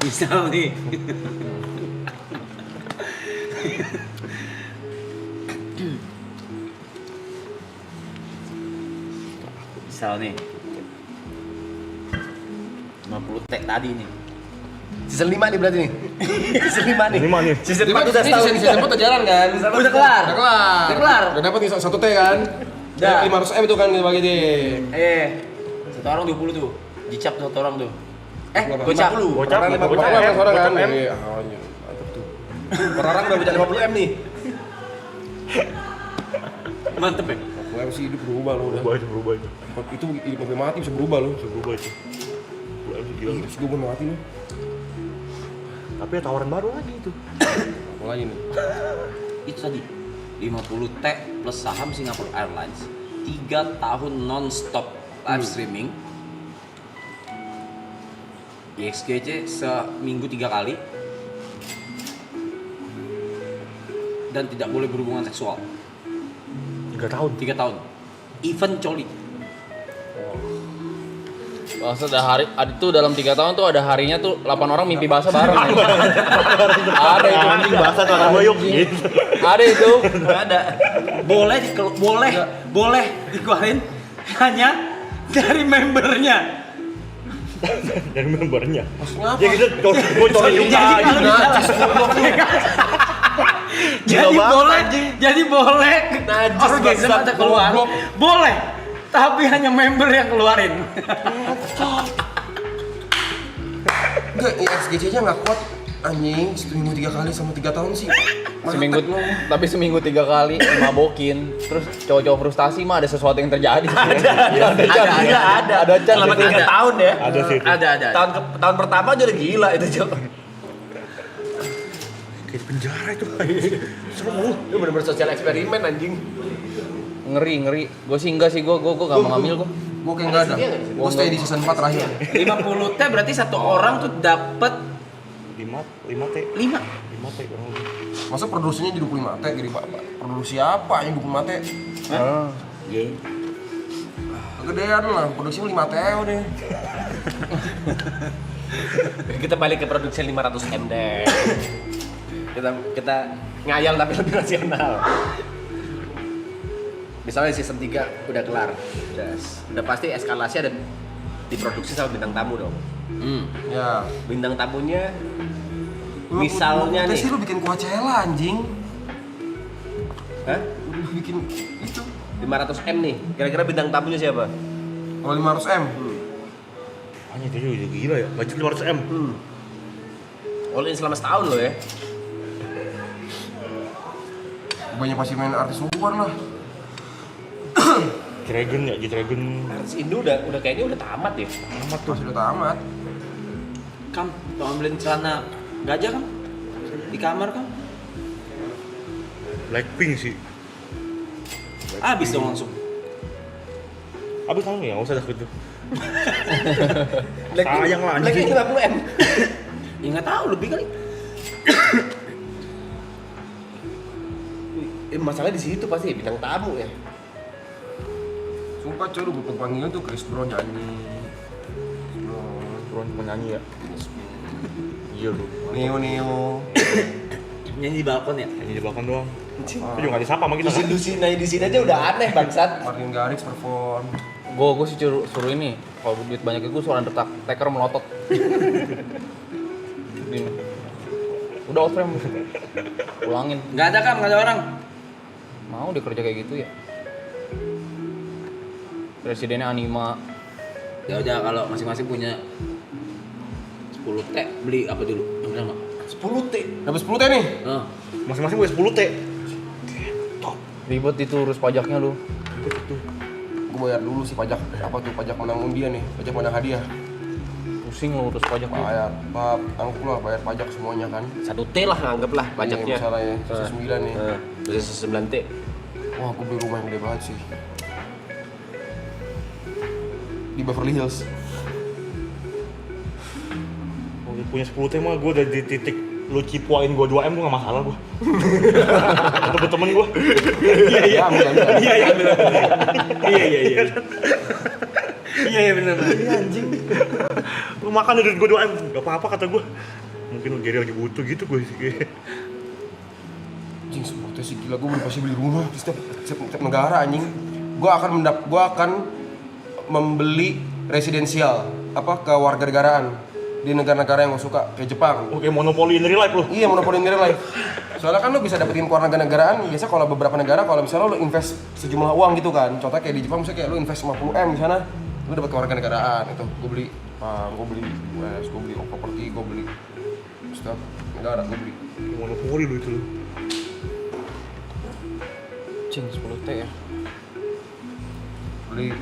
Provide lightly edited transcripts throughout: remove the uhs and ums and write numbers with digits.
Misal nih. Misal nih 50 tag tadi nih. Season 5 nih berarti nih. Season 5 nih. Season 4 udah Ini setahun. season 4 udah jalan kan? Udah kelar. Udah kelar. Udah dapat nih 1 T kan? Udah. 500M itu kan dibagi di. Satu orang 20 tuh. Dicap satu orang tuh. Gocap. Orang 50 orang kan? Iya, mantap tuh. Per orang udah bisa 50M nih. Mantep ya? Gue sih hidup berubah loh udah. Berubah itu. Itu hidup sampai mati bisa berubah loh. Berubah itu. Gila. Hidup gue mau mati loh. Tapi ya tawaran baru lagi itu. Mulai nih. Itu tadi 50 T plus saham Singapore Airlines 3 tahun non-stop live streaming IXGC seminggu 3 kali dan tidak boleh berhubungan seksual 3 tahun. 3 tahun event coli. Maksud ada hari itu dalam 3 tahun tuh ada harinya tuh 8 orang mimpi basah bareng. Ada itu Anjing bahasa tuh anak boyok gitu. Ada itu. Ada boleh dikeluarin hanya dari membernya. Dan membernya. Maksudnya apa? Ya gitu bocorin juga. Jadi boleh orgasme ada keluar. Boleh. Tapi hanya member yang keluarin. Enggak, IXGC-nya nggak kuat anjing, seminggu 3 kali sama 3 tahun sih. Tapi seminggu 3 kali mabokin. Terus cowok-cowok frustasi mah ada sesuatu yang terjadi. Ada Selama 3 tahun ya. Ada sih itu. Ada. Tahun pertama aja udah gila itu, Cok. Kayak di penjara itu. Lu bener-bener sosial eksperimen anjing. Ngeri. Gue sih enggak sih, gue gak mau ngambil gue. Gue kayak nggak ada. Gue stay di season 4 terakhir. 50 T berarti satu orang tuh dapat 5 T. 5. 5 T kurang lebih. Masa produksinya jadi 25 T jadi Pak? Produksi apa yang 25 T? Iya. Kegedean lah, produksinya 5 T udah. Kita balik ke produksi 500M deh. Kita ngayal tapi lebih rasional. Misalnya season 3 udah kelar. Udah pasti eskalasi ada diproduksi sama bintang tamu dong. Ya. Bintang tamunya Lu- misalnya lu- nih. sih lu bikin Coachella anjing. Hah? Lu bikin itu. 500M nih. Kira-kira bintang tamunya siapa? Kalau 500M. Anjing itu juga gila ya. Budget 500M. All in selama setahun loh ya. Banyak pasti main artis luar lah. Dragon ya, Dragon. Artis Indo udah kayaknya udah tamat ya. Amat tuh. Sudah tamat. Kam, tolong beliin celana gajah kan? Di kamar kan? Blackpink sih. Habis dong langsung. Abis kamu ya, nggak usah dah gitu. Blackpink- Sayang lah, anjing. Blackpink 50M. Ya nggak tahu lebih kali. Masalahnya di situ pasti bintang tamu ya. Sumpah coy, lu panggilan tuh Chris Brown nyanyi. Bro, menyanyi ya. Iya lu. Neo. Nyanyi di balkon ya? Nyanyi di belakang doang. Itu juga nggak disapa sama kita. Di sini aja udah aneh bangsat. Martin Garrix perform. Gue sih suruh ini. Kalau duit banyak gue suruh Undertaker melotot. Gini. Udah out frame. Ulangin. Nggak ada Kam, nggak ada orang. Mau dia kerja kayak gitu ya? Presidennya Anima. Ya udah kalau masing-masing punya 10 T beli apa dulu? Yang pertama. 10T. Dapat 10 T nih. Oh. Masing-masing gue 10 T. Ribet itu urus pajaknya lu. Gue bayar dulu sih pajak apa tuh pajak menang undian nih, pajak menang hadiah. Pusing lu urus pajaknya. Bayar, tangguh lah bayar pajak semuanya kan. 1T lah anggaplah pajaknya. Ini misalnya ya, sisa 9 nih. Sisa 9T. Wah, aku beli rumah yang gede banget sih. Di Beverly Hills. Oh, punya 10 T mah gue udah di titik lu cipuain gue 2M gue gak masalah gue. Atau temen gue. Iya, ambil. Iya. Iya benar. Iya anjing. Lu makan duit gue 2M, gak apa-apa kata gue. Mungkin lu jadi lagi butuh gitu gue sih. Anjing, 10 T sih gila, gue pasti beli rumah di setiap negara anjing. Gue akan membeli residensial ke warga-negaraan di negara-negara yang gue suka, kayak Jepang. Oke, monopoli in real life lu. Iya, monopoli in real life. Soalnya kan lu bisa dapetin warga-negaraan, biasa kalau beberapa negara kalau misalnya lu invest sejumlah uang gitu kan. Contohnya kayak di Jepang misalnya kayak lu invest 50M di sana, lu dapat kewarganegaraan itu. Gue beli US, gue beli properti, gue beli setiap negara gue beli. Monopoli lu itu lu. Cing 10 T ya. Beli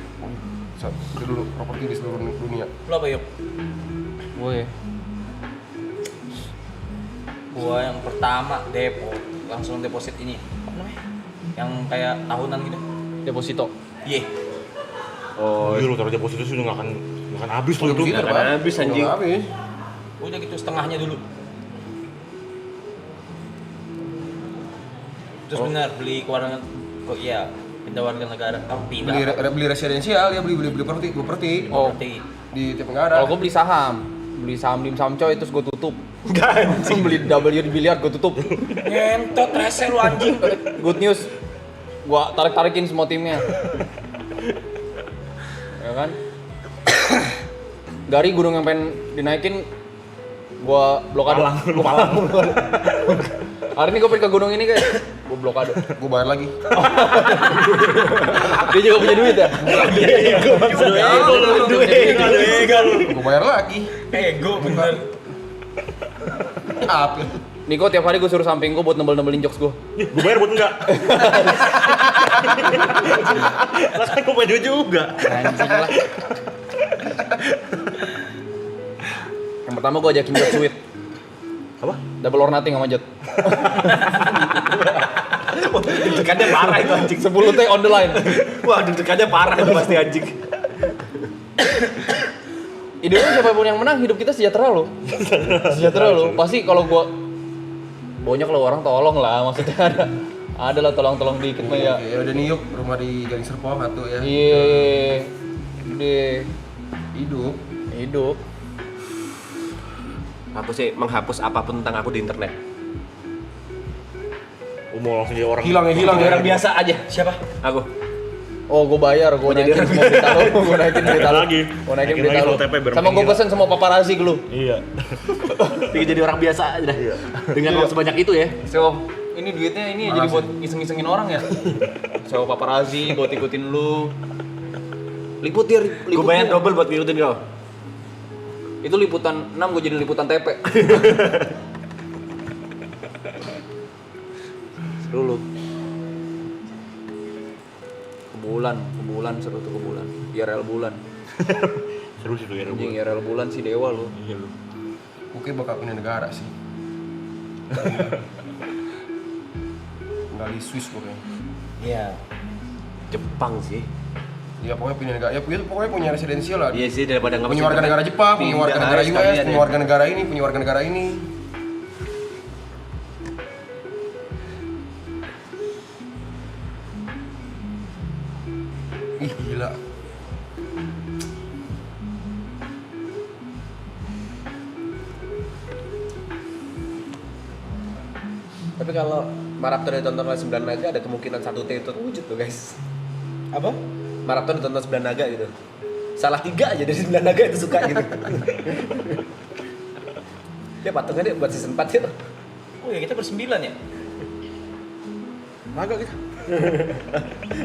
dulu properti di seluruh dunia. Lu apa yuk? Gue Gua yang pertama langsung deposit ini. Apa namanya? Yang kayak tahunan gitu. deposito. Iya. Oh, Iya, lu taruh deposito sih udah gak akan habis lu itu. Deposito, nggak Pak. habis, anjing. Nggak habis. Udah gitu setengahnya dulu. Terus benar beli kewarganegaraan. Oh iya, pindah warga negara. Pindah. Beli residensial ya, beli properti Oh, Berarti di tiap negara. kalau gue beli saham di saham coy terus gue tutup. Gue beli W di biliar gue tutup. ngentot rese lu anjing. Good news, gue tarikin semua timnya. Ya kan? Dari gunung yang pengen dinaikin, gue blokade. Lu palang. Hari ini gue pengen ke gunung ini guys, gue blokade. Gue bayar lagi. Dia juga punya duit ya? Gue bayar lagi. Ego bener. Apa? Niko tiap hari gue suruh samping gue buat nembel-nembelin jokes gue. Gue bayar buat enggak. Lah kan gue bayar juga. Anjing lah. Yang pertama gue ajakin Jot sweet. Apa? Double or nothing sama Jot. deg-degannya parah itu anjing. 10 T on the line. Wah, deg-degannya parah itu pasti anjing. Idenya siapapun yang menang, hidup kita sejahtera loh. Sejahtera loh. Pasti kalau gua banyak lo orang tolong lah, maksudnya ada lah tolong dikit mah ya. Ya udah nih yuk, rumah di Gading Serpong satu ya. Iya. Udah Hidup. Aku sih menghapus apapun tentang aku di internet. Gue mau langsung jadi orang. Hilang Jadi ya. orang biasa aja. Siapa? Aku. Oh, gue bayar, gue naikin semua berita lo, gue naikin berita lo. Lagi. Gue naikin Naikin berita lagi lo. OTP biar Sama gue makin pesen semua paparazzi ke lu. Iya. Pengen jadi orang biasa aja dah. Dengan uang sebanyak itu ya. So, ini duitnya ini jadi buat iseng-isengin orang ya. So, paparazzi buat ikutin lu. Liput dia, Gue bayar double buat ngikutin kau. Itu liputan 6, gue jadi liputan TP. Seru lu. Kebulan seru tuh kebulan. IRL bulan. Seru sih tuh ya. Anjing IRL bulan sih dewa lu. Iya lu. Oke, bakal pindah negara sih. Gali Swiss pokoknya. Iya. Jepang sih. Ya pokoknya pindah negara. Ya pokoknya punya residensial lah. Iya sih, daripada nggak Punya warga negara Jepang, punya warga negara US, punya warga negara ini, punya warga negara ini. Ih gila. Tapi kalau maraton ditonton oleh 9 naga ada kemungkinan 1 T itu wujud tuh guys. Apa? Maraton ditonton 9 naga gitu. Salah 3 aja dari 9 naga itu suka gitu. Ya patungnya dia buat season 4 ya. Oh ya kita bersembilan ya? Naga gitu.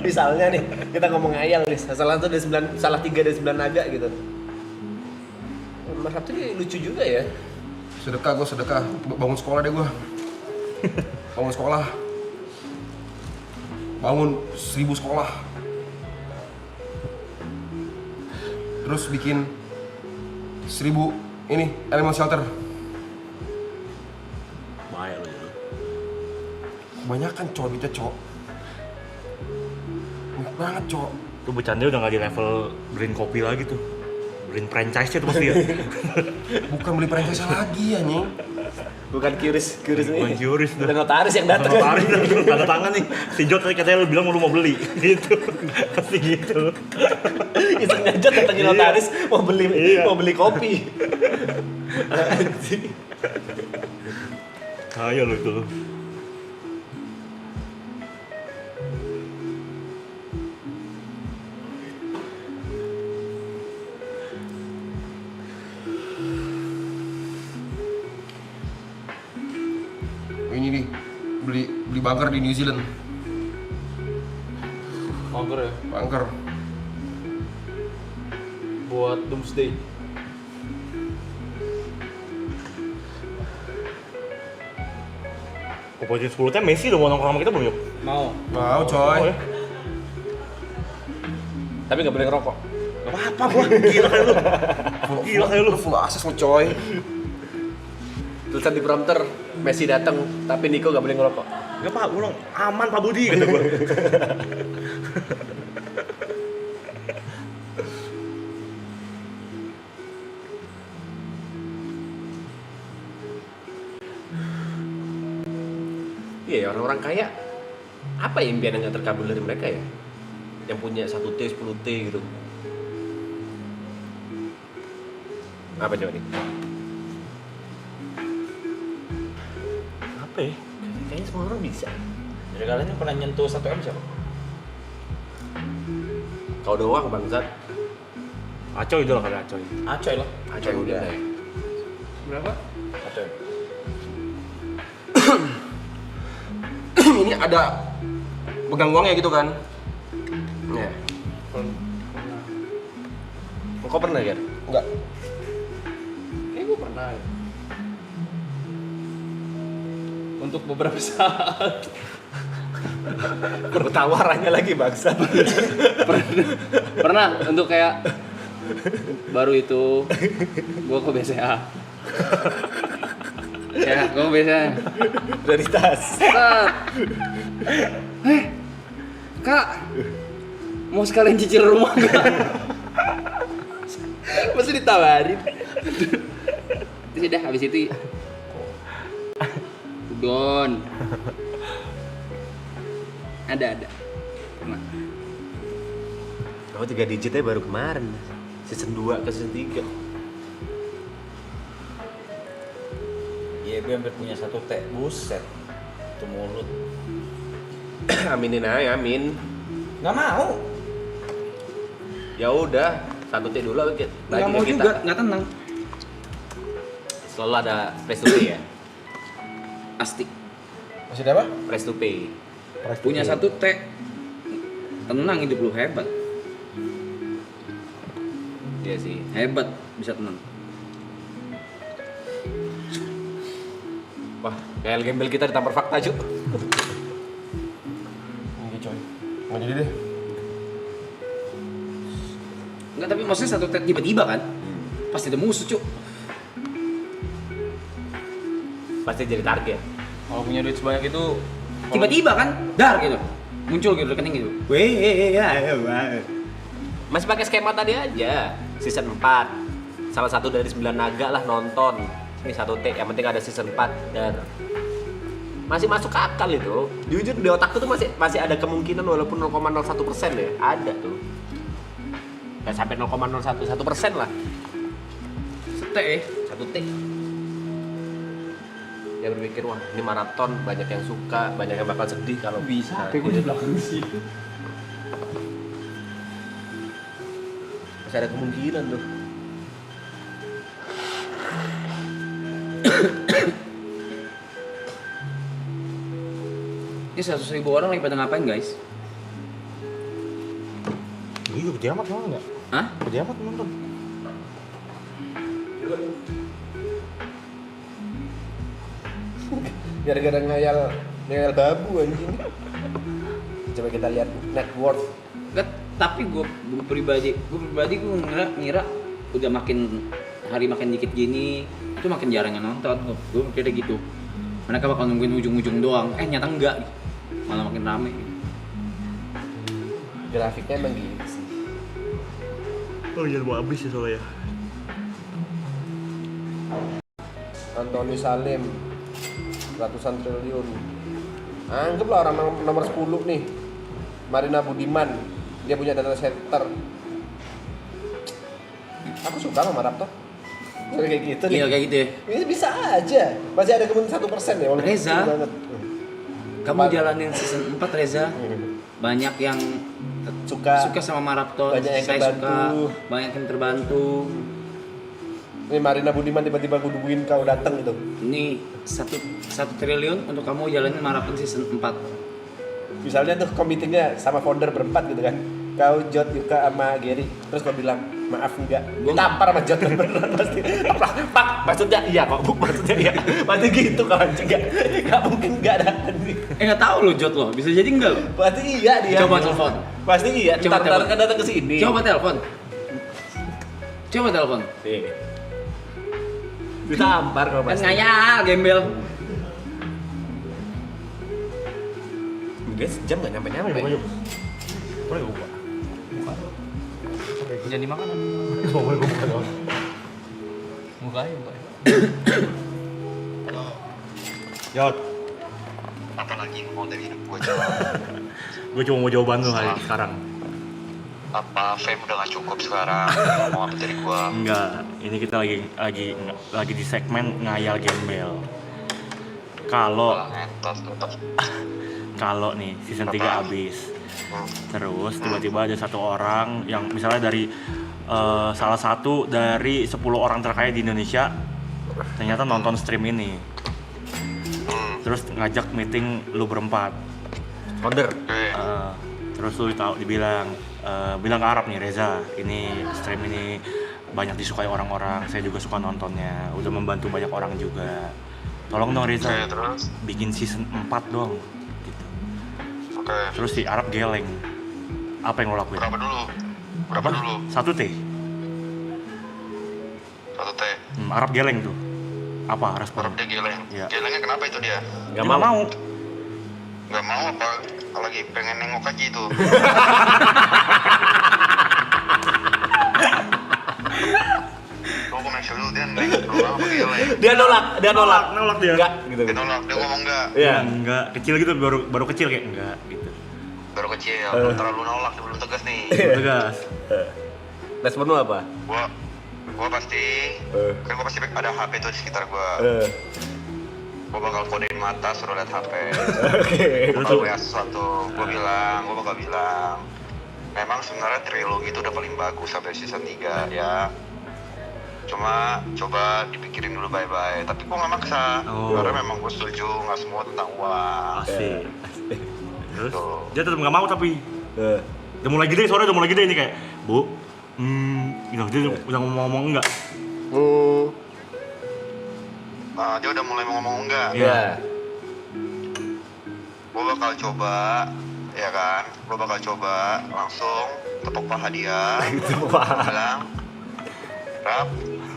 Misalnya nih, kita ngomong ngayal nih, salah 3 dari 9 naga gitu. Mas Sabtu ini lucu juga ya. Sedekah bangun sekolah deh gua. Bangun sekolah. Bangun 1000 sekolah. Terus bikin 1000 ini animal shelter. Bahaya lu. Kebanyakan cowok duitnya cowok. Banyak banget cowok. Tuh bercanda udah gak di level brand kopi lagi tuh. Brand franchise-nya tuh pasti ya. Bukan beli franchise lagi anjing. Bukan QRIS Bukan nih. QRIS tuh. Udah notaris yang datang. Notaris tanda tangan nih. Si Jod tadi katanya lu bilang lu mau beli gitu. Pasti gitu. Iseng aja datangin notaris mau beli kopi. Anjing. Ayo lu itu lu. Ini nih, beli bunker di New Zealand. Mager ya. Bunker. Buat Doomsday. Pokoknya 10 teh Messi udah mau nongkrong sama kita belum yuk? Mau. Mau coy. Oh, ya? Tapi nggak boleh ngerokok. Gak apa-apa gua, gila kayak lu. Gila kayak lu. Full akses lo coy. Tulisan di prompter Messi datang tapi Niko gak boleh ngerokok. Gak apa, gue bilang aman Pak Budi kata gua. Iya ya, orang-orang kaya apa ya impian yang gak terkabul dari mereka ya? Yang punya 1T, 10T gitu. Apa coba nih? Apa ya? Kayaknya semua orang bisa. Dari kalian yang pernah nyentuh 1M siapa? Kau doang bangsat. Acoy itu lah kali Acoy. Acoy lah. Aja udah. Berapa? Acoy. Ini ada pegang uangnya gitu kan? Ya. Kau pernah kan? Enggak. Kayaknya gue pernah ya. Untuk beberapa saat. Perlu tawarannya lagi bangsat. Pernah untuk kayak baru itu gue ke BCA. Ya, gue ke BCA. Dari tas. Set. Kak, mau sekalian cicil rumah nggak? Masih ditawarin. Terus udah habis itu Udon. Ada. Pernah. Kau 3 digitnya baru kemarin. Season 2 ke season 3. Iya, gue hampir punya 1T. Buset. Itu mulut. Aminin aja, amin. Nggak mau. Ya udah, 1T dulu lagi. Nggak mau juga, nggak tenang. Selalu ada press to pay ya. Asti. Masih ada apa? Press to pay. Punya 1T. Tenang, hidup lu hebat. Iya sih. Hebat, bisa tenang. Wah, kayak gembel kita ditampar fakta, Cuk. Ini coy. Nggak jadi deh. Enggak, tapi maksudnya 1T tiba-tiba kan? Pasti ada musuh, Cuk. Pasti jadi target. Kalau punya duit sebanyak itu Tiba-tiba kan? Dar gitu. Muncul gitu rekening gitu. Masih pakai skema tadi aja. Season 4. Salah satu dari 9 naga lah nonton. Ini 1T, yang penting ada season 4 dan masih masuk akal itu. Jujur di otakku tuh masih ada kemungkinan walaupun 0,01% ya. Ada tuh. Gak sampai 0,011% lah. T. 1T. Ya berpikir, wah ini maraton, banyak yang suka, banyak yang bakal sedih kalau bisa. Nah, Tapi gue di belakang situ. masih ada kemungkinan tuh. Ini 100.000 orang lagi pada ngapain, guys? Iya, gede amat mau nggak? Hah? Gede amat nonton. Gara-gara ngayal babu anjing. Coba kita lihat net worth. Enggak, tapi gue pribadi gue ngira udah makin hari makin dikit gini itu makin jarang yang nonton. Gue kira gitu. Mereka bakal nungguin ujung-ujung doang. Nyata enggak. Malah makin rame. Grafiknya emang gitu sih. Oh iya, mau habis ya soalnya. Antoni Salim ratusan triliun. Anggaplah orang nomor 10 nih, Marina Budiman, dia punya data center. Aku suka sama Raptor. Kayak gitu nih. Iya kayak gitu ya. Ini bisa aja. Masih ada kemungkinan 1% ya. walaupun Reza. kecil banget. Kamu jalanin season 4 Reza. Banyak yang Suka. sama Maraptor. Banyak yang Saya terbantu. suka, banyak yang terbantu. Ini Marina Budiman tiba-tiba aku nungguin kau datang gitu. Ini 1 triliun untuk kamu jalanin Maraptor season 4. Misalnya tuh committee-nya sama founder berempat gitu kan. Kau, Jod, Yuka, sama Gary. Terus kau bilang, maaf enggak. Ditampar sama Jod beneran pasti. Pak, maksudnya iya kok, Bu. Maksudnya iya. Pasti gitu kawan juga. Gak mungkin enggak ada. Nggak tahu lo Jot lo, bisa jadi enggak lo. Pasti iya dia. Coba telepon. Pasti iya. Coba Ntar telepon. kan datang ke sini. Coba telepon. Coba telepon. Nih. Ditampar kau Kan pasti. ngayal gembel. Dia sejam gak nyampe-nyampe. Boleh gue buka. Jangan dimakan. Boleh gue buka dong. Mukanya. Yot, Apalagi mau dari hidup gue gue cuma mau jawaban lu hari sekarang. apa fame udah gak cukup sekarang mau apa dari gue Enggak, ini kita lagi di segmen ngayal gembel. Kalau nih season 3 habis, terus tiba-tiba ada satu orang yang misalnya dari salah satu dari 10 orang terkaya di Indonesia ternyata nonton stream ini, terus ngajak meeting lu berempat. Founder. Terus lu bilang ke Arab nih, Reza, ini stream ini banyak disukai orang-orang, saya juga suka nontonnya, udah membantu banyak orang juga. Tolong dong Reza, Oke, terus? bikin season 4 dong gitu. oke Terus si Arab geleng. Apa yang lo lakuin? berapa dulu 1 T. 1 T Arab geleng tuh. Apa respon? Arab dia geleng Iya. gelengnya kenapa itu dia Dia nggak mau. nggak mau apa lagi pengen nengok aja itu gue make sure dulu dia nengok doang apa geleng Dia nolak Nolak dia. Enggak gitu. dia nolak dia ngomong enggak Iya. Enggak, kecil gitu, baru kecil kayak enggak gitu. baru kecil belum terlalu nolak dia belum tegas nih Tegas. Respon lu apa? gua pasti kan gua pasti ada HP tuh di sekitar gua gua bakal kodein mata suruh lihat HP kalau WA sesuatu gua bakal bilang memang sebenarnya trilogi itu udah paling bagus sampai season 3 ya cuma coba dipikirin dulu bye-bye tapi gua nggak maksa karena memang gua setuju nggak semua tentang uang Asik. Terus Tuh. dia tetap nggak mau tapi udah mulai gede, sore udah mulai gede ini kayak, Bu, gitu, dia udah ngomong enggak. Dia udah mulai mau ngomong enggak Iya. gua bakal coba ya kan gua bakal coba langsung tepuk paha dia gua bilang Rap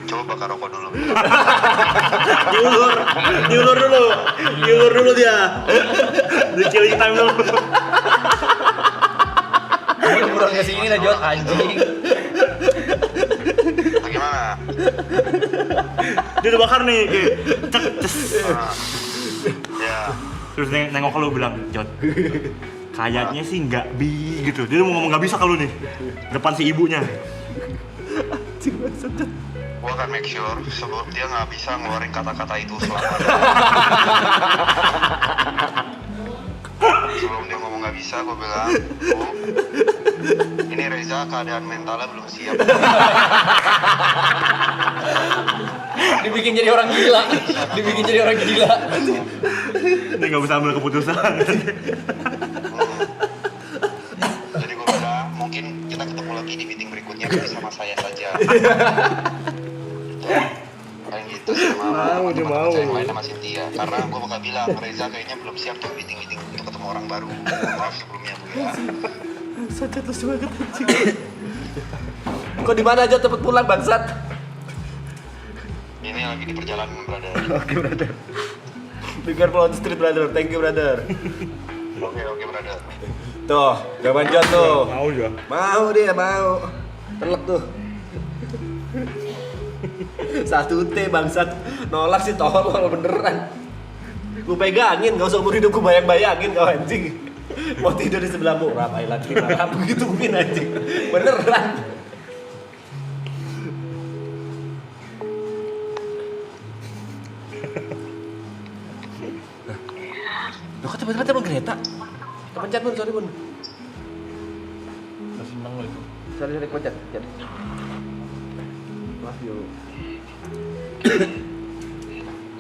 coba bakar rokok dulu Diulur dulu dia. Di killing time dulu. Kurang ke sini lah Jod anjing. bagaimana Dia udah bakar nih kayak cek ces. ya Terus nengok ke lu bilang, Jod, kayaknya sih nggak gitu. Dia mau ngomong nggak bisa ke lu nih, depan si ibunya. gua akan make sure sebelum dia nggak bisa ngeluarin kata-kata itu selamanya sebelum dia ngomong nggak bisa gua bilang Bu ini Reza keadaan mentalnya belum siap Dibikin jadi orang gila. Dia nggak bisa ambil keputusan. jadi gua bilang mungkin kita ketemu lagi di meeting berikutnya tapi sama saya saja kayak gitu sama teman-teman saya yang lain sama Cynthia karena gue bakal bilang Reza kayaknya belum siap tuh meeting untuk ketemu orang baru maaf sebelumnya Bu ya Kok di mana aja cepet pulang bangsat? ini lagi di perjalanan brother Oke, brother. Be careful on the street, brother. Thank you, brother. oke brother Tuh, jawaban Jod tuh. Mau juga. Mau dia, mau. Telek tuh. 1 T bangsat. Nolak sih tolol beneran. Lu pegangin, gak usah umur hidup gue bayang-bayangin kau anjing. Mau tidur di sebelahmu, Rafaela 500 gitu mungkin anjing. Beneran. Loh kok tiba-tiba telepon Greta? Kepencet Bun, sorry Bun. Masih seneng lo itu. Sorry, kepencet. Love you.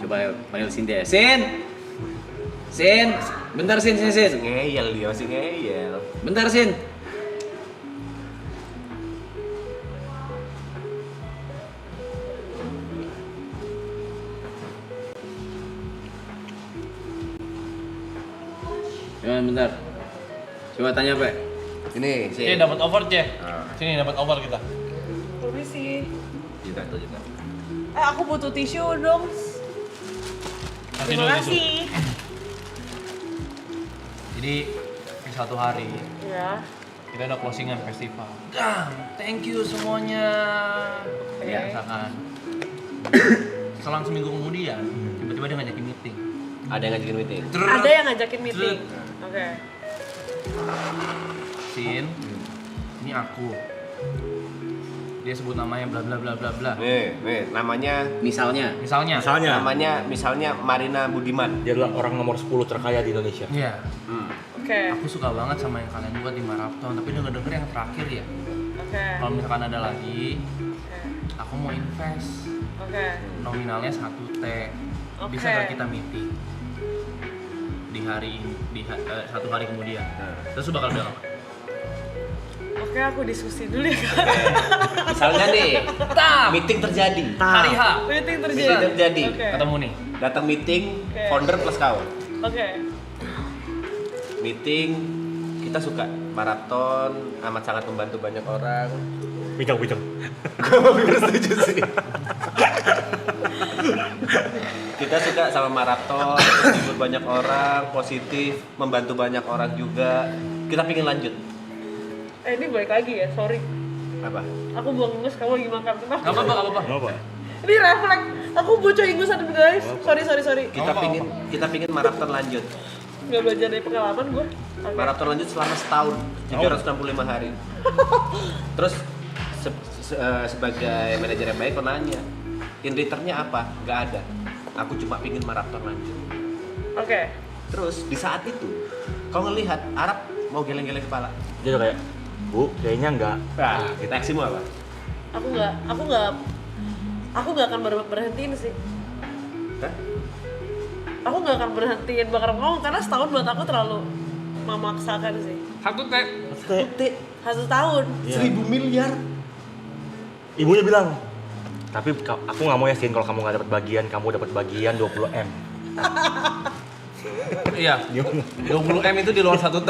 Coba panggil Sin deh. Sin! Sin! Bentar Sin. Ngeyel dia, masih ngeyel. Bentar Sin. Gimana bentar? Coba tanya Pak. Ini Sini dapat over Ceh. Sini dapat over kita. Permisi. Juga. Aku butuh tisu dong. Kasih Terima dulu tisu. kasih. Jadi di satu hari Ya. kita udah closingan festival. Thank you semuanya. Oke. Ya, misalkan selang seminggu kemudian tiba-tiba dia ngajakin meeting. Ada yang ngajakin meeting. Ada yang ngajakin meeting. Oke. Sin, ini aku. Dia sebut namanya bla bla bla bla bla. Nih, namanya Misalnya. Misalnya. misalnya Marina Budiman. Dia adalah orang nomor 10 terkaya di Indonesia. Iya. Oke. Aku suka banget sama yang kalian buat di maraton, tapi denger yang terakhir ya. Oke. Kalau misalkan ada lagi, aku mau invest. Oke. Nominalnya 1T. Bisa Oke. nggak kita meeting di hari satu hari kemudian? Terus lu bakal bilang apa? Oke, aku diskusi dulu ya, Kak. Misalnya nih, meeting terjadi. Hari H. Meeting Meeting terjadi. Oke. Ketemu nih. Datang meeting, Oke. founder plus kau. Oke. Meeting, kita suka maraton, amat sangat membantu banyak orang. Bijak. Gue lebih setuju sih. Kita suka sama maraton, menghibur banyak orang, positif, membantu banyak orang juga. Kita pengen lanjut. Ini balik lagi ya, sorry. Apa? Aku buang ingus, kamu lagi makan. Kenapa? Gak apa-apa. Kenapa? Ini refleks. Aku bocor ingusan guys. Sorry. Kita pingin maraton lanjut. Gak belajar dari pengalaman gue. Oke. Maraton lanjut selama setahun, 365 hari. Terus sebagai manajer yang baik, kau nanya, in returnnya apa? Gak ada. Aku cuma pingin maraton lanjut. Oke. Terus di saat itu, kau ngelihat Arab mau geleng-geleng kepala. Dia udah kayak, Bu, kayaknya enggak. Nah, kita aksimu apa? Aku nggak akan berhentiin sih. Hah? Aku nggak akan berhentiin bakar ngomong karena setahun buat aku terlalu memaksakan sih. 1T. 1 tahun. 1000 miliar. Ibunya bilang, tapi aku nggak mau ya Sin, kalau kamu nggak dapat bagian, kamu dapat bagian 20M. Iya. 20M itu di luar 1T.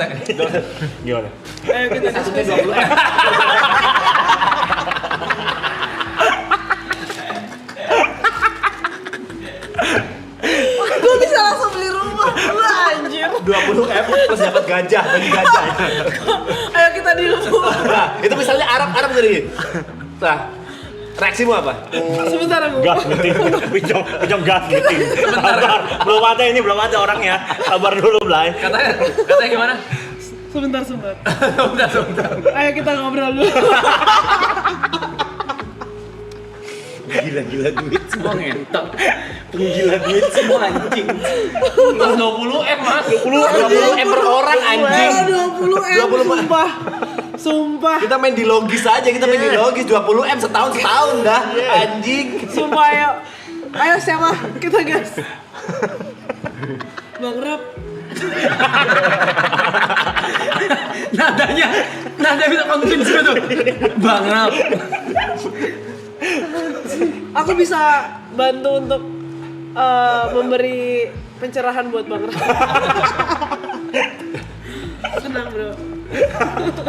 Gimana? Ayo kita diskusi. Gue bisa langsung beli rumah. Lu anjir. 20M plus dapat gajah, bagi gajah. Ayo kita dulu. Nah, itu misalnya Arab tadi. Nah, reaksimu apa? Sebentar aku. Gas meeting, Pijong gas meeting. Sabar, belum ada orangnya. Sabar dulu, Blay. Katanya gimana? Sebentar. Sebentar. Ayo kita ngobrol dulu. Gila duit semua ngentot. Penggila duit semua anjing. 20M mas. 20M per orang anjing. 20M sumpah. Kita main di logis aja, 20M setahun dah. Anjing. Sumpah ayo siapa kita gas. Bang Rap. Nada bisa convince gue tuh. Banget. Aku bisa bantu untuk memberi pencerahan buat Bang Rap. Tenang bro.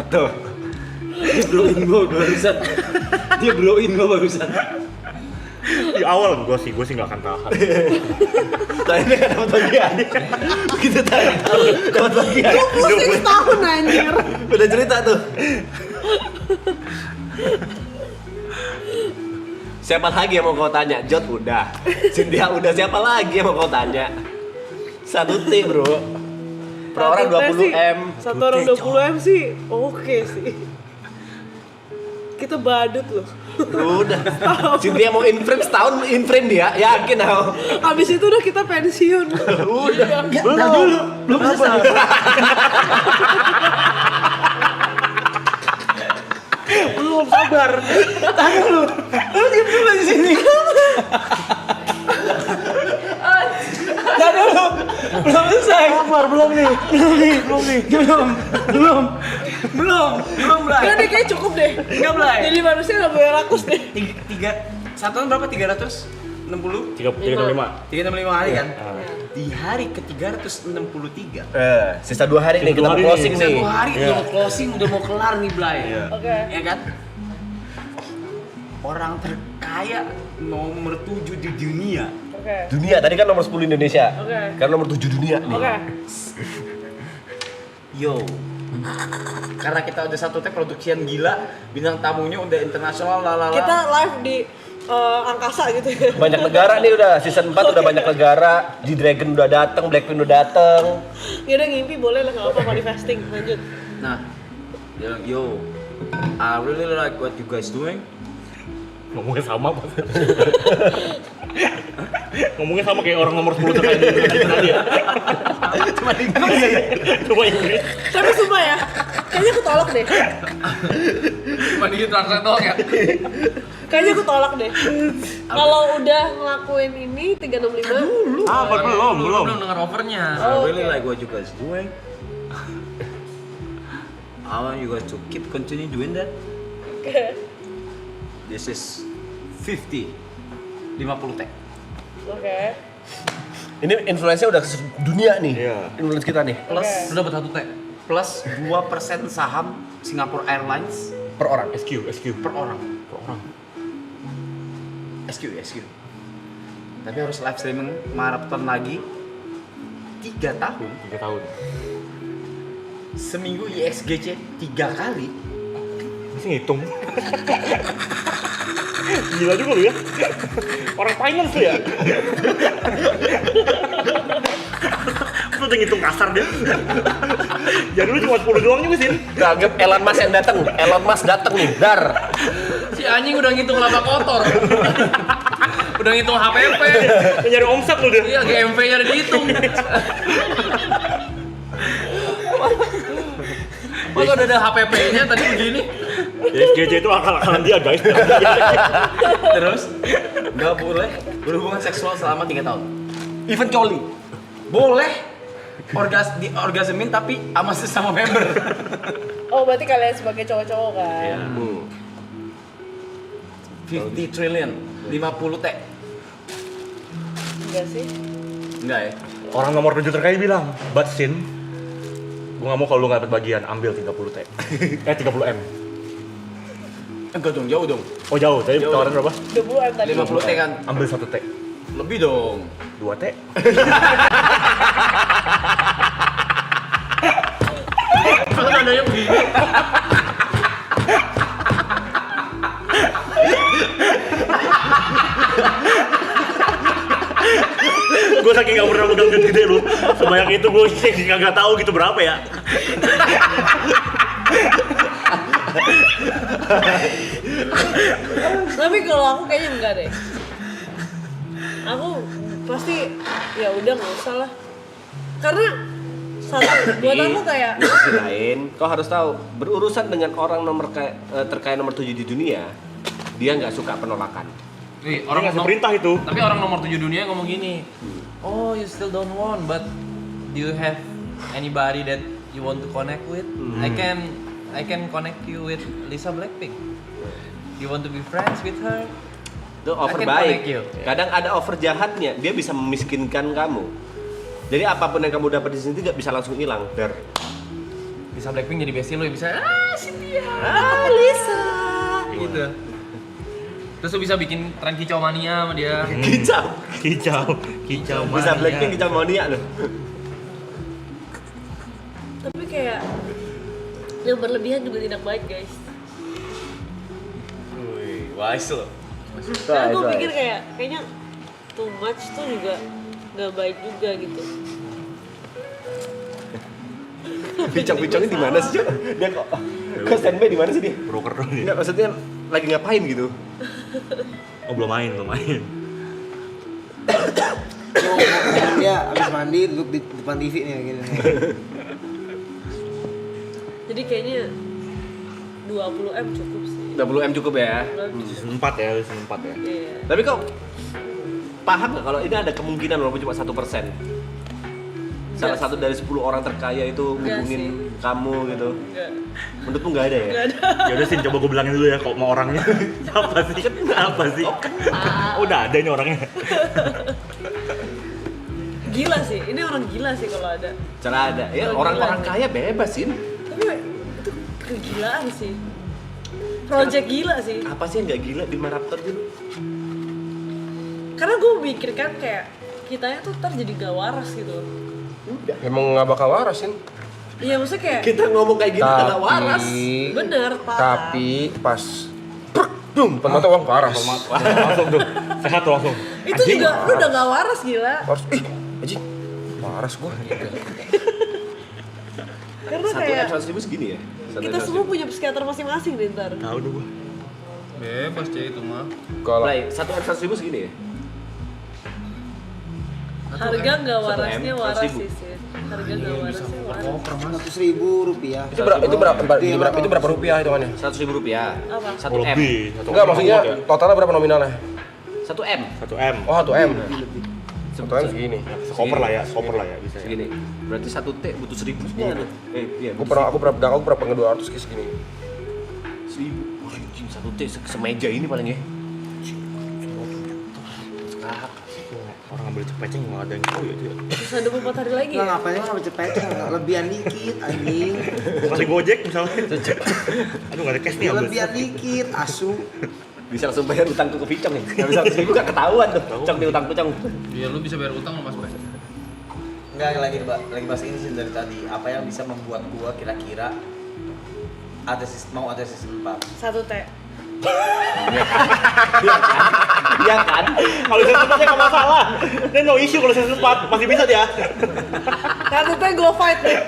Tuh. Dia blowin gue barusan. Di awal gue sih nggak akan tahan. Tadi nggak dapat bagian. Begitu tadi dapat bagian. Pusing setahun anjir. Udah cerita tuh. Siapa lagi yang mau kau tanya? Jod udah. Cynthia udah. Siapa lagi yang mau kau tanya? 1 T bro. Per orang 20 M. Satu orang 20 M sih, oke sih. Kita badut loh. Udah. Cynthia mau in-frame setahun in-frame dia, yakin aku. Abis itu udah kita pensiun. Udah. Belum selesai. Belum sabar. Tahan lu. Lu diam dulu di sini. Tahan dulu. Belum selesai. Sabar, belum nih. Belum, Blay. Enggak deh, kayak cukup deh. Enggak, Blay. Jadi manusia nggak boleh rakus deh. Satuan berapa? 360? 365 hari kan? Di hari ke-363. Sisa 2 hari nih kita mau closing nih. 1 hari udah mau closing, udah mau kelar nih Blay. Oke. Ya kan? Orang terkaya nomor 7 di dunia. Oke. Dunia tadi kan nomor 10 Indonesia. Oke. Kan nomor 7 dunia nih. Oke. Yo. Karena kita udah 1 T produksian gila, bintang tamunya udah internasional lalala. Kita live di angkasa gitu ya. Banyak negara nih udah, season 4 udah banyak negara. G-Dragon udah dateng, Blackpink udah dateng. Ya udah ngimpi boleh lah, nggak apa manifesting. Lanjut. Nah, dia bilang, yo, I really like what you guys doing. Ngomongnya sama Pak. Ngomongnya sama kayak orang nomor 10 terkait di tadi ya. Cuma Inggris. Tapi sumpah ya, kayaknya aku tolak deh. Cuma di translate doang ya. Kayaknya aku tolak deh. Kalau udah ngelakuin ini 365. Belum. Belum dengar offernya. Oh, I really oke. like what you guys doing. I want you guys to keep continue doing that. Oke. This is 50 T. Oke. Ini influence-nya udah ke dunia nih. Iya. Influence kita nih. Plus Oke. lu dapat 1 T. Plus 2% saham Singapore Airlines Per orang. SQ. per orang. SQ. Tapi harus live streaming maraton lagi 3 tahun. 3 tahun. Seminggu IXGC 3 kali. Masih ngitung. Gila juga lu ya. Orang finance lu ya. Lu udah ngitung kasar dia. Jadi lu cuma 10 doang juga sih. Udah anggap Elon Musk yang dateng. Elon Musk dateng nih, dar. Si anjing udah ngitung laba kotor. Udah ngitung HPP. Nyari omset lu dia. Iya, GMV-nya udah dihitung. Masa udah ada HPP-nya tadi begini. SGJ itu akal-akalan dia guys. Terus nggak boleh berhubungan seksual selama 3 tahun. Even coli. Boleh orgasmin tapi sama sesama member. Oh, berarti kalian sebagai cowok-cowok kan? 50 trillion, 50 T. Enggak sih? Enggak ya? Orang nomor 7 terkaya bilang, but Sin, gua nggak mau kalau lu nggak dapat bagian, ambil 30 T. 30 M. Enggak dong, jauh dong. Oh jauh, tadi Jauh. tawaran berapa? 20 M tadi. 50 T kan. Ambil 1 T. Lebih dong. 2 T. Kalau nadanya begini. Gue saking gak pernah megang duit gede lu, sebanyak itu gue gak tahu gitu berapa ya. Tapi kalau aku kayaknya enggak deh. Aku pasti ya udah nggak usah lah. Karena satu buat aku kayak Sisi lain, kau harus tahu berurusan dengan orang terkaya nomor 7 di dunia, dia nggak suka penolakan. Nih, Orang ngasih perintah itu. Tapi orang nomor 7 dunia ngomong gini, oh you still don't want, but do you have anybody that you want to connect with? I can connect you with Lisa Blackpink. You want to be friends with her? Itu offer I can baik. connect you. Kadang ada offer jahatnya, dia bisa memiskinkan kamu. Jadi apapun yang kamu dapat di sini nggak bisa langsung hilang. Dar. Lisa Blackpink jadi bestie lu ya bisa, Cynthia, Lisa. gitu. Terus lu bisa bikin tren kicau mania sama dia. Kicau. Kicau Bisa Blackpink kicau mania loh. Tapi kayak yang berlebihan juga tidak baik, guys. Wih, wise loh. Nah, aku pikir kayaknya too much tuh juga nggak baik juga gitu. Bincang-bincangnya di mana sih, Cok? Dia kok standby di mana sih dia? Broker dong dia. Enggak, maksudnya lagi ngapain gitu? Oh belum main. Dia habis mandi duduk di depan TV nih gini. Jadi kayaknya 20M cukup sih. 20M cukup ya. Season 4 ya. Iya. Tapi kok paham nggak kalau ini ada kemungkinan walaupun cuma 1%? Salah satu dari 10 orang terkaya itu Enggak hubungin sih. kamu gitu. Enggak. Menurutmu nggak ada ya? Enggak ada. Ya udah Sin, coba gue bilangin dulu ya kok mau orangnya. Siapa sih? Udah ada ini orangnya. Gila sih, ini orang gila sih kalau ada. Cara ada. Ya Oh, orang-orang gila. kaya bebas sih. Tapi itu kegilaan sih. Project gila sih. Apa sih yang nggak gila di Maraptor gitu? Karena gue mikirkan kayak kitanya tuh ntar jadi gak waras gitu. Emang nggak bakal warasin. Iya maksudnya kayak Kita ngomong kayak gitu nggak waras. bener parah. Tapi pas dum, depan mata uang waras. Langsung tuh. Sehat tuh langsung. Itu juga lu udah gak waras gila. Waras. Anjing. Waras gua. Karena Satu kayak M 100.000 segini ya? kita semua punya psikiater masing-masing nih ntar. Tahu deh gua. Bebas cewek itu mah. Kalau Play, satu M 100.000 segini ya? Harga gak 1M, warasnya waras 100.000. sih sih. Harga gak warasnya waras. 100.000 rupiah. itu berapa rupiah hitungannya? 100.000 rupiah. Apa? 1 Oh, M. lebih. Enggak, maksudnya totalnya berapa nominalnya? 1 M. 1M. Oh, 1M. 1M segini. Skoper lah ya bisa ya. Segini. Berarti 1 T butuh 1.000 semua tuh. Iya. Aku pernah nge 200 kayak segini. 1.000. Wah, anjing 1 T semeja ini paling ya. Orang ngambil cepeceng nggak ada yang tahu ya dia. Terus ada 4 hari lagi Nggak ya? ngapain nggak cepet, lebihan dikit anjing. Masih gojek misalnya. Aduh nggak ada cash nih ambil. Lebihan dikit, asu. Bisa langsung bayar utangku ke Vicong nih. Enggak bisa 100.000 gak ketahuan tuh. Cong di utangku, Cong. Iya lu bisa bayar utang lu Mas Bay. Enggak, lagi bahas ini sih dari tadi. Apa yang bisa membuat gua kira-kira mau ada season 4? 1 T. Iya kan? Kalau season 4 nggak masalah. Dia no issue kalau season 4 masih bisa dia. 1 T gue fight deh.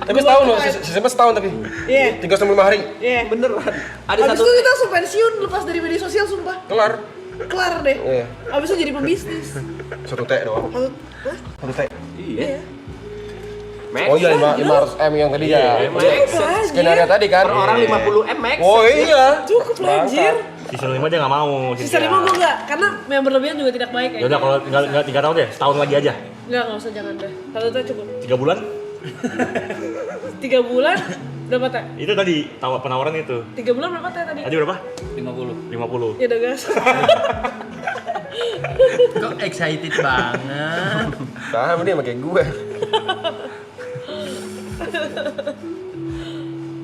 Tapi setahun loh, sistemnya setahun tapi. Iya. 365 hari. Iya. Beneran. Ada Abis 1 itu T. kita langsung pensiun lepas dari media sosial sumpah. Kelar. Kelar deh. Iya. Abis itu jadi pembisnis. 1 T doang. Hah? 1 T. Iya. Max. Oh iya 500M yang tadi ya. Iya, Max. Skenario tadi kan. Per orang 50M Max. Oh iya. Cukup lah anjir. Season 5 dia nggak mau. Sisa 5 gue enggak, karena member lebihan juga tidak baik Ya udah kalau tinggal 3 tahun deh, setahun lagi aja. Enggak usah jangan deh. 1 T cukup. 3 bulan. 3 bulan berapa T? Itu tadi penawaran itu. 3 bulan berapa T tadi? Tadi berapa? 50. 50. Ya udah gas. Kok excited banget. Sama dia kayak gue.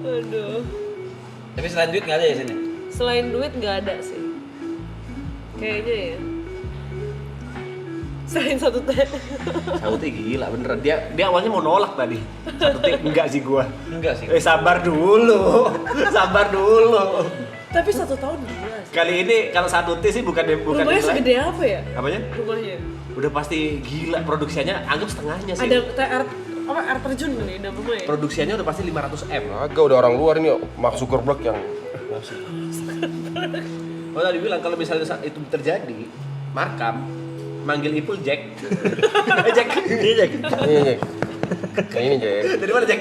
Aduh. Tapi selain duit nggak ada ya sini? Selain duit nggak ada sih. Kayaknya ya. Selain 1 T. 1 T gila beneran. Dia awalnya mau nolak tadi. 1 T enggak sih gua. Enggak sih. Sabar dulu. Sabar dulu. Tapi 1 tahun gila sih. Kali ini kalau 1 T sih bukan Rumahnya nilai. segede apa ya? Apanya? Rumahnya. Udah pasti gila produksinya, anggap setengahnya sih. Ada air terjun kali dalam rumah ya? Produksinya udah pasti 500M. Agak udah orang luar ini Mark Zuckerberg yang Oh tadi bilang kalau misalnya saat itu terjadi, Markam manggil Ipul Jack. Jack. Ini Jack. ini. Kayak ini Jack. Dari mana Jack?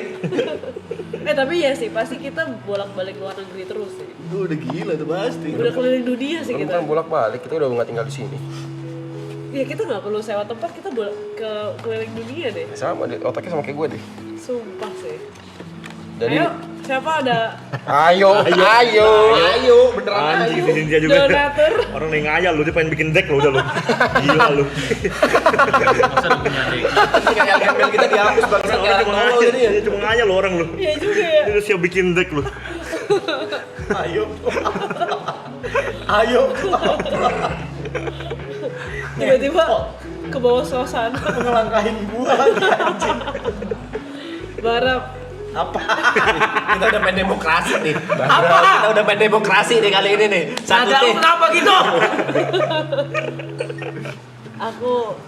Tapi ya sih, pasti kita bolak-balik luar negeri terus sih. Udah gila tuh pasti. Udah keliling dunia sih Kita kita. kan bolak-balik, kita udah nggak tinggal di sini. Ya kita nggak perlu sewa tempat, kita bolak ke keliling dunia deh. Sama deh, otaknya sama kayak gue deh. Sumpah sih. Jadi Ayo, siapa ada ayo. Beneran Anjing si Cynthia juga. donatur? Orang yang ngayal lu, dia pengen bikin deck lu udah lu. Gila lu. Masa udah punya dek. kayak email kita dihapus bangsa Orang cuma ngayal, dia cuma ngayal lu orang lu. Iya juga ya. Dia udah siap bikin deck lu. Ayo. Tiba-tiba ke bawah suasana. Ngelangkahin gua anjing. Barap. Kita udah main demokrasi nih. Kita udah main demokrasi nih kali ini nih. Satu T. Kenapa gitu? Aku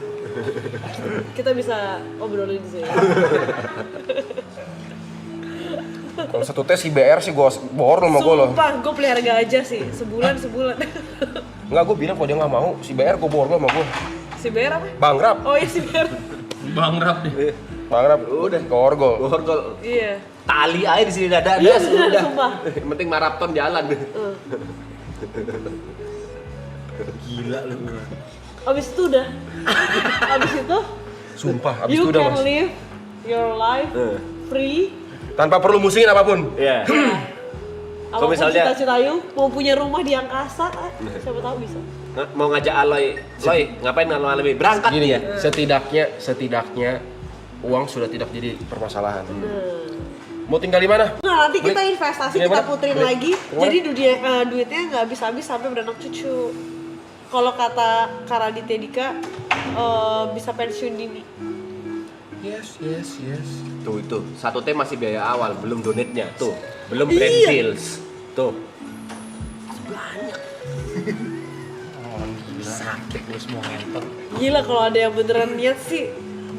kita bisa obrolin sih. Kalau satu tes IBR sih gue borong sama gue loh. Sumpah, gue pelihara gajah sih, sebulan. Enggak, gue bilang kalau dia nggak mau, si BR gue borong sama gue. Si Bear apa? Bang Rap. Oh iya si Bear. Bang Rap deh. Bang Rap udah ke orgol. Gorgol. Iya. Tali aja di sini dada. Iya, Udah. sumpah. Yang penting maraton jalan. Gila lu. Abis itu udah. Abis itu Sumpah, abis you itu udah can mas. live your life free. Tanpa perlu musingin apapun. Iya. Apapun misalnya- cita-cita you, mau punya rumah di angkasa, siapa tahu bisa. Mau ngajak Aloy, Loy, ngapain kalau Aloy? Berangkat Gini dia. setidaknya uang sudah tidak jadi permasalahan. Mau tinggal di mana? Nah nanti kita investasi, Beli kita apa? puterin Beli. lagi, Gimana? jadi duitnya nggak habis-habis sampai beranak cucu. Kalau kata Karaditya Dika, bisa pensiun dini. Yes. Tuh itu, 1T masih biaya awal, belum donate-nya. Tuh, belum Iya. brand deals. Tuh. Sakit lu semua ngentot. Gila kalau ada yang beneran niat sih.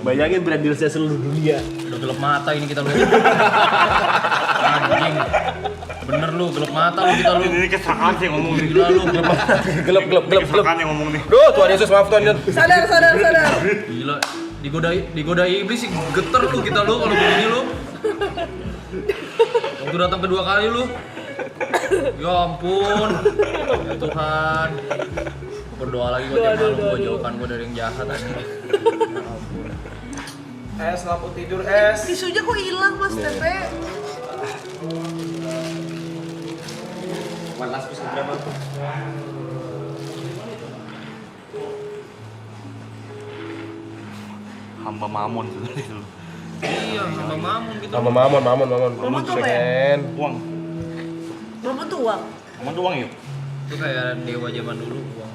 Bayangin brand deals-nya seluruh dunia. Udah gelap mata ini kita lu. Anjing. Bener lu, gelap mata lu kita lu. Ini kesalahan sih ngomong nih. Gila lu. Gelap. Kesalahan yang ngomong nih. Duh, Tuhan Yesus maaf Tuhan Yesus. Sadar. Gila. Digoda iblis sih geter lu kita lu kalau begini lu. Waktu datang kedua kali lu. Ya ampun. Ya Tuhan. Berdoa lagi buat yang malu, gua jauhkan gua dari yang jahat anjing. Es lampu tidur es. Tisunya kok hilang mas Tepe? Panas bisa berapa? Hamba mamon sebenarnya dulu. Iya, sama mamun gitu. Sama mamon. Mamon tuh apa ya? Second. Uang. Mama tuh uang. Mamon tuh uang yuk. Itu kayak dewa zaman dulu uang.